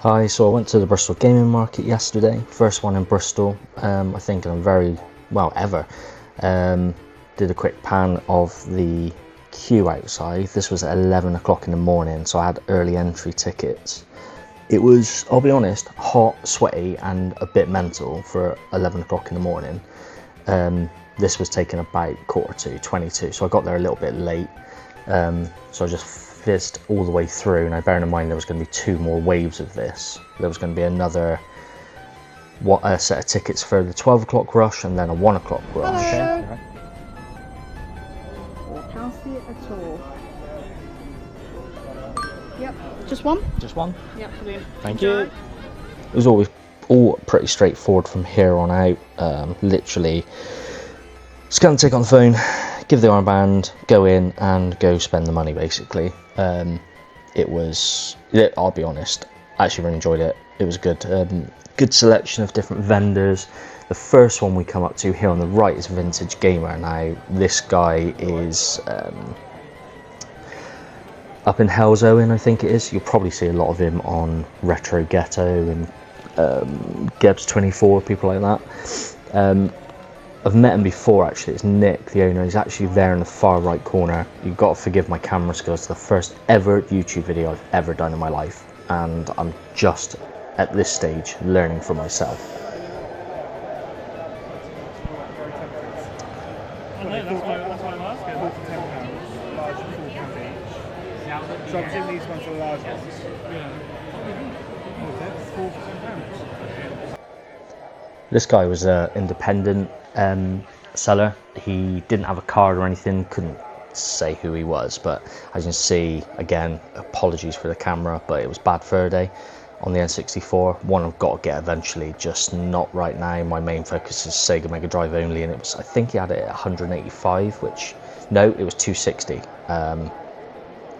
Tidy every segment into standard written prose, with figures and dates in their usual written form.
Hi, so I went to the Bristol gaming market yesterday, first one in Bristol, I think in a very, well, ever. Did a quick pan of the queue outside. This was at 11 o'clock in the morning, so I had early entry tickets. It was, I'll be honest, hot, sweaty and a bit mental for 11 o'clock in the morning. This was taken about 22, so I got there a little bit late. So I just fizzed all the way through. Now bearing in mind there was going to be 2 more waves of this. There was going to be another set of tickets for the 12 o'clock rush and then a 1 o'clock rush. Hello. Right. Well, can't see it at all. Yep, just one? Just one? Yep, brilliant. Thank you. It was always all pretty straightforward from here on out. Literally scan the ticket on the phone, give the armband, go in and go spend the money basically. I'll be honest, I actually really enjoyed it. It was good. Good selection of different vendors. The first one we come up to here on the right is Vintage Gamer. Now this guy is up in Hellzowen, I think it is. You'll probably see a lot of him on Retro Ghetto and Gebs24, people like that. I've met him before actually. It's Nick, the owner. He's actually there in the far right corner. You've got to forgive my camera skills. It's the first ever YouTube video I've ever done in my life, and I'm just at this stage learning for myself. That's why I'm asking. £4 for £10, large £4 each. So I presume these ones are large ones. Yeah. £4 for £10. This guy was an independent seller. He didn't have a card or anything, couldn't say who he was, but as you can see, again, apologies for the camera, but it was bad fur day on the N64. One I've got to get eventually, just not right now. My main focus is Sega Mega Drive only, and it was, I think he had it at 185, which, no, it was 260.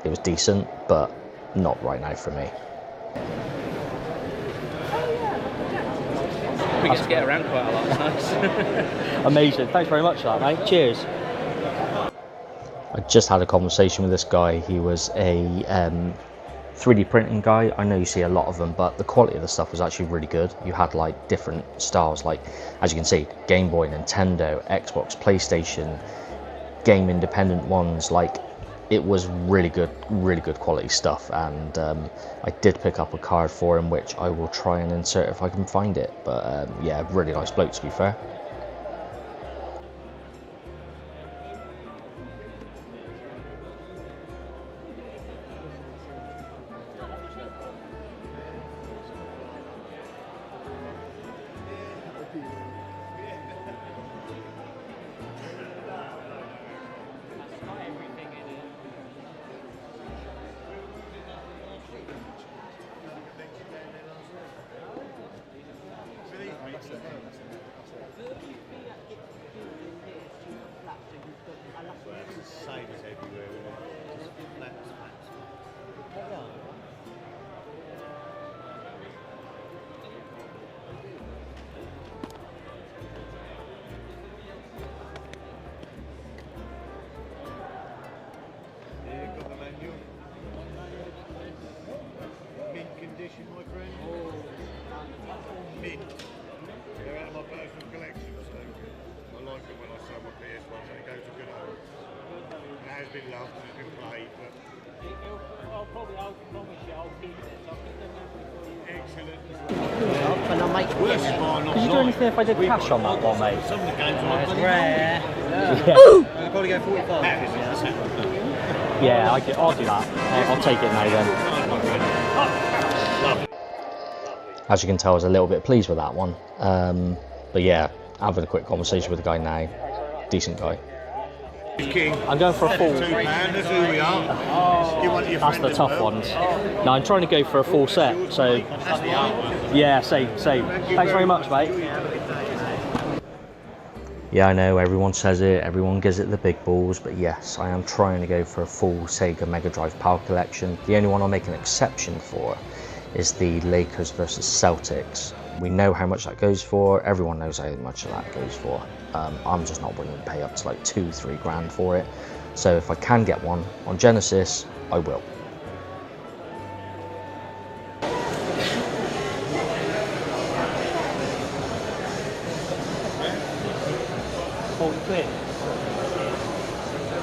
It was decent, but not right now for me. We get to get around quite a lot, it's nice. Amazing, thanks very much for that, mate. Cheers. I just had a conversation with this guy. He was a 3D printing guy. I know you see a lot of them, but the quality of the stuff was actually really good. You had like different styles, like as you can see, Game Boy, Nintendo, Xbox, PlayStation, game independent ones. Like it was really good quality stuff, and I did pick up a card for him, which I will try and insert if I can find it. But yeah, really nice bloke, to be fair. Same as everywhere, just flaps. Yeah, got the manual. Mint condition, my friend. Mint. They're out of my personal collection, so I like it when I sell my PS1, so it goes to good home. It has been loved and it's been played, but I'll promise you, I'll keep it. excellent. And I'll make Could you do anything if I did cash on that one, mate? Some of the games are like Rare. I'll probably go 45. Yeah, I'll do that. I'll take it now then. As you can tell, I was a little bit pleased with that one. But yeah, having a quick conversation with the guy now. Decent guy. King. I'm going for a full. £2, that's who we are. You want your That's friend the as tough well? ones. No, I'm trying to go for a full set. So yeah, same. Thanks very much, mate. Yeah, I know everyone says it, everyone gives it the big balls, but yes, I am trying to go for a full Sega Mega Drive PAL collection. The only one I'll make an exception for is the Lakers versus Celtics. We know how much that goes for, everyone knows how much that goes for. I'm just not willing to pay up to like 2-3 grand for it. So if I can get one on Genesis, I will. Hold clear.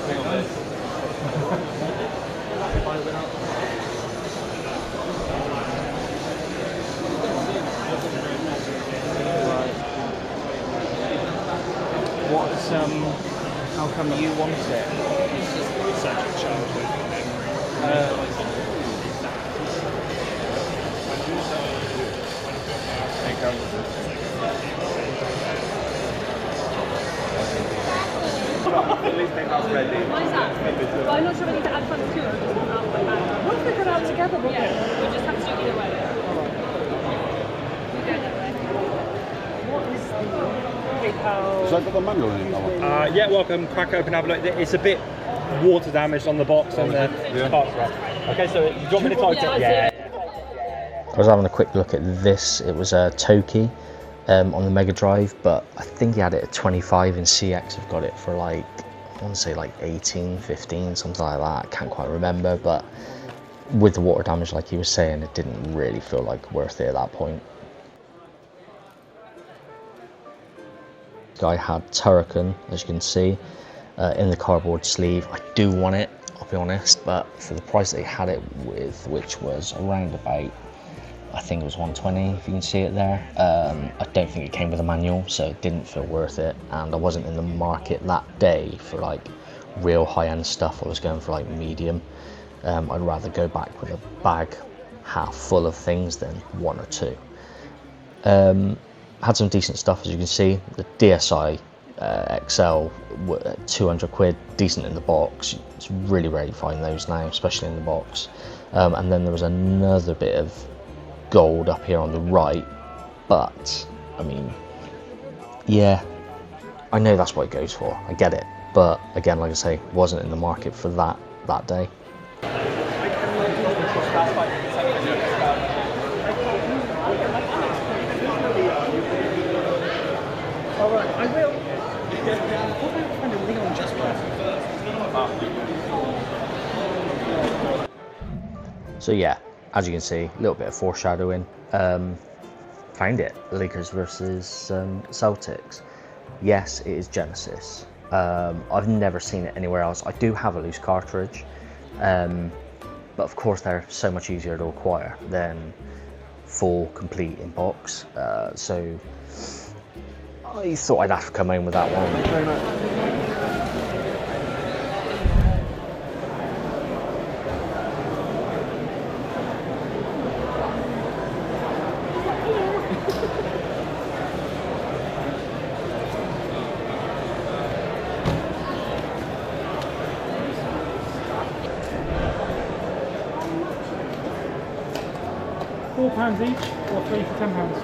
Hang on, What's how come you want it? Such a childhood memory. There you go. At least they have ready. Why is that? Well, I'm not sure we need to add front two. What if they got out together? Yeah, we just have to do either way. We go that way. Has that got the manual in it, that one? Yeah, welcome. Crack open, have a look. It's a bit water damaged on the box and the parts right. Okay, so do you want me to tighten it? Yeah. I was having a quick look at this. It was a Toki on the Mega Drive, but I think he had it at 25 and CX have got it for like, I want to say like 18, 15, something like that. I can't quite remember, but with the water damage, like he was saying, it didn't really feel like worth it at that point. Guy had Turrican, as you can see, in the cardboard sleeve. I do want it, I'll be honest, but for the price they had it with, which was around about, I think it was 120, if you can see it there. I don't think it came with a manual, so it didn't feel worth it, and I wasn't in the market that day for like real high-end stuff. I was going for like medium. I'd rather go back with a bag half full of things than one or two. Had some decent stuff, as you can see. The DSi XL, 200 quid, decent in the box. It's really rare to find those now, especially in the box. And then there was another bit of gold up here on the right, but I mean, yeah, I know that's what it goes for, I get it, but again, like I say, wasn't in the market for that day. Alright, I will. So yeah, as you can see, a little bit of foreshadowing. Found it, Lakers versus Celtics. Yes, it is Genesis. I've never seen it anywhere else. I do have a loose cartridge, but of course they're so much easier to acquire than full, complete in box. So I thought I'd have to come in with that one. Thank you very much. £4 each, or 3 for £10?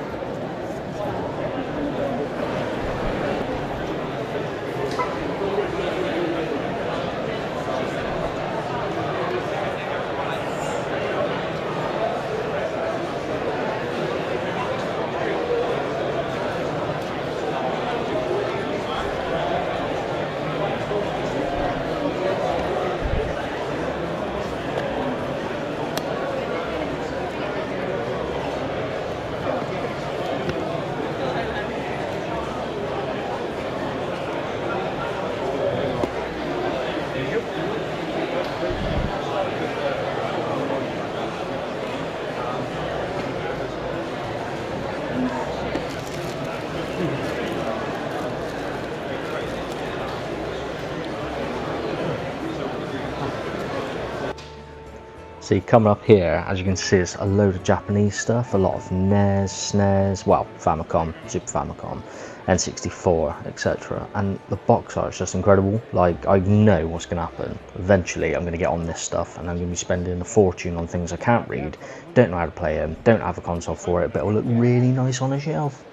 See, coming up here, as you can see, it's a load of Japanese stuff, a lot of NES, SNES, well, Famicom, Super Famicom, N64, etc. And the box art is just incredible. Like, I know what's going to happen. Eventually, I'm going to get on this stuff, and I'm going to be spending a fortune on things I can't read, don't know how to play them, don't have a console for it, but it'll look really nice on a shelf.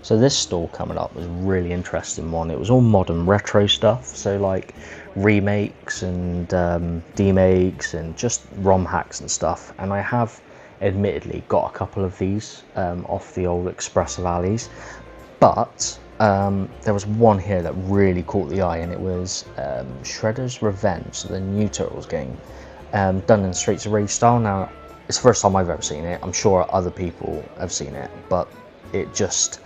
So this stall coming up was a really interesting one. It was all modern retro stuff, so like remakes and demakes and just ROM hacks and stuff. And I have admittedly got a couple of these off the old Express Valleys, but there was one here that really caught the eye, and it was Shredder's Revenge, the new Turtles game, done in Streets of Rage style. Now, it's the first time I've ever seen it. I'm sure other people have seen it, but it just,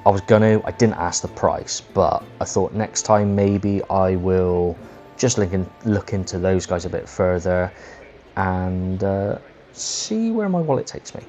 I didn't ask the price, but I thought next time maybe I will just look into those guys a bit further and see where my wallet takes me.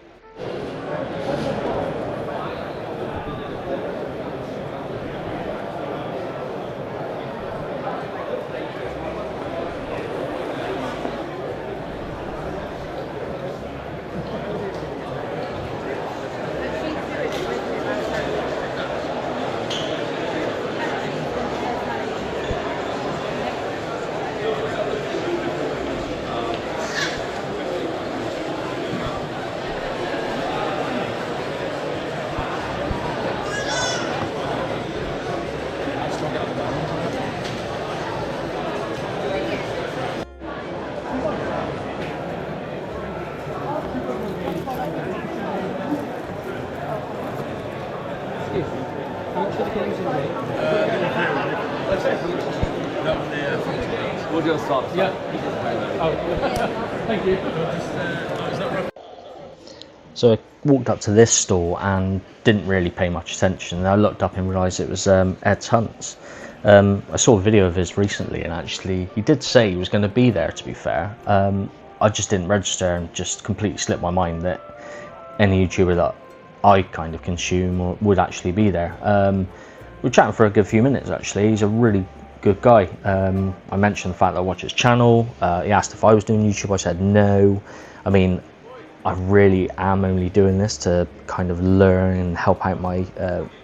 We'll just stop. Yeah. Oh, thank you. So I walked up to this store and didn't really pay much attention. And I looked up and realised it was Ed's Hunts. I saw a video of his recently, and actually he did say he was going to be there, to be fair. I just didn't register and just completely slipped my mind that any YouTuber that I kind of consume would actually be there. We were chatting for a good few minutes actually. He's a really good guy. I mentioned the fact that I watch his channel. He asked if I was doing YouTube. I said no. I mean, I really am only doing this to kind of learn and help out my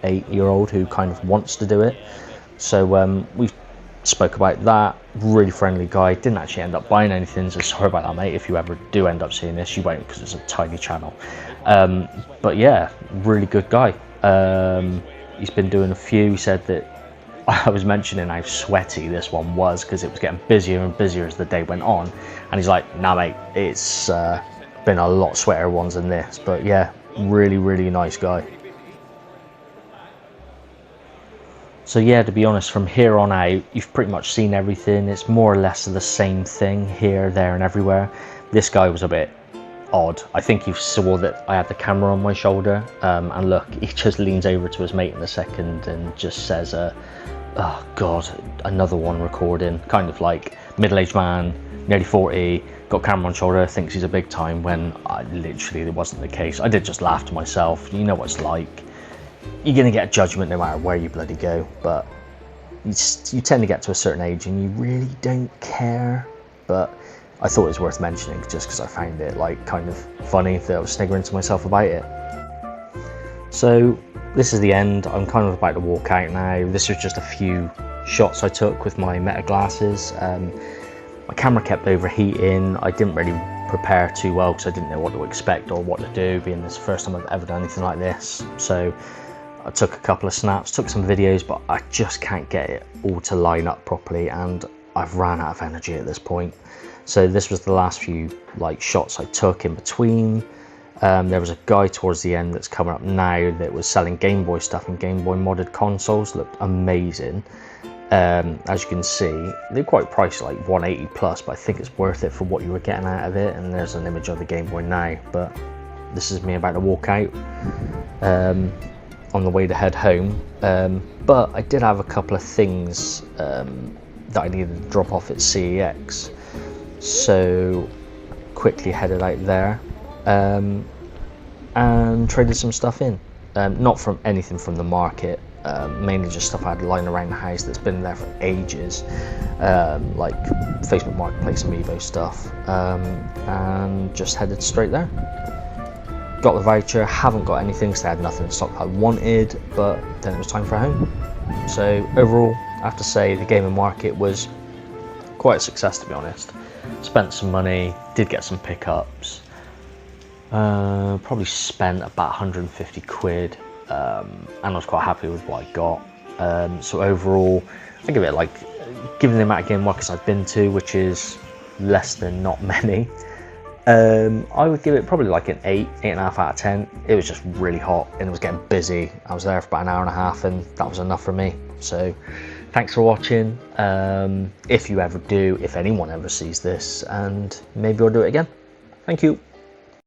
8-year-old who kind of wants to do it. So we spoke about that. Really friendly guy. Didn't actually end up buying anything, so sorry about that, mate. If you ever do end up seeing this, you won't, because it's a tiny channel. But yeah, really good guy. He's been doing a few. He said that I was mentioning how sweaty this one was because it was getting busier and busier as the day went on, and he's like, nah mate, it's been a lot sweatier ones than this. But yeah, really nice guy. So yeah, to be honest, from here on out, you've pretty much seen everything. It's more or less the same thing here, there and everywhere. This guy was a bit odd. I think he saw that I had the camera on my shoulder, and look, he just leans over to his mate in a second and just says, oh god, another one recording. Kind of like middle-aged man, nearly 40, got camera on shoulder, thinks he's a big time, when literally it wasn't the case. I did just laugh to myself. You know what it's like. You're going to get a judgment no matter where you bloody go, but you tend to get to a certain age and you really don't care. But I thought it was worth mentioning just because I found it like kind of funny that I was sniggering to myself about it. So this is the end. I'm kind of about to walk out now. This was just a few shots I took with my Meta glasses. My camera kept overheating. I didn't really prepare too well because I didn't know what to expect or what to do, being this is the first time I've ever done anything like this. So I took a couple of snaps, took some videos, but I just can't get it all to line up properly, and I've ran out of energy at this point. So this was the last few like shots I took in between. There was a guy towards the end that's coming up now that was selling Game Boy stuff and Game Boy modded consoles. Looked amazing. As you can see, they're quite pricey, like 180 plus, but I think it's worth it for what you were getting out of it. And there's an image of the Game Boy now, but this is me about to walk out on the way to head home. But I did have a couple of things that I needed to drop off at CEX, so quickly headed out there and traded some stuff in. Not from anything from the market, mainly just stuff I had lying around the house that's been there for ages, like Facebook Marketplace, Amiibo stuff, and just headed straight there. Got the voucher, haven't got anything because I had nothing in stock I wanted, but then it was time for home. So overall, I have to say the gaming market was quite a success, to be honest. Spent some money, did get some pickups, probably spent about 150 quid, and I was quite happy with what I got. So overall, I give it like, given the amount of game markets I've been to, which is less than not many, I would give it probably like an 8.5 out of 10. It was just really hot and it was getting busy. I was there for about an hour and a half and that was enough for me. So thanks for watching. If you ever do, if anyone ever sees this, and maybe I'll do it again. Thank you.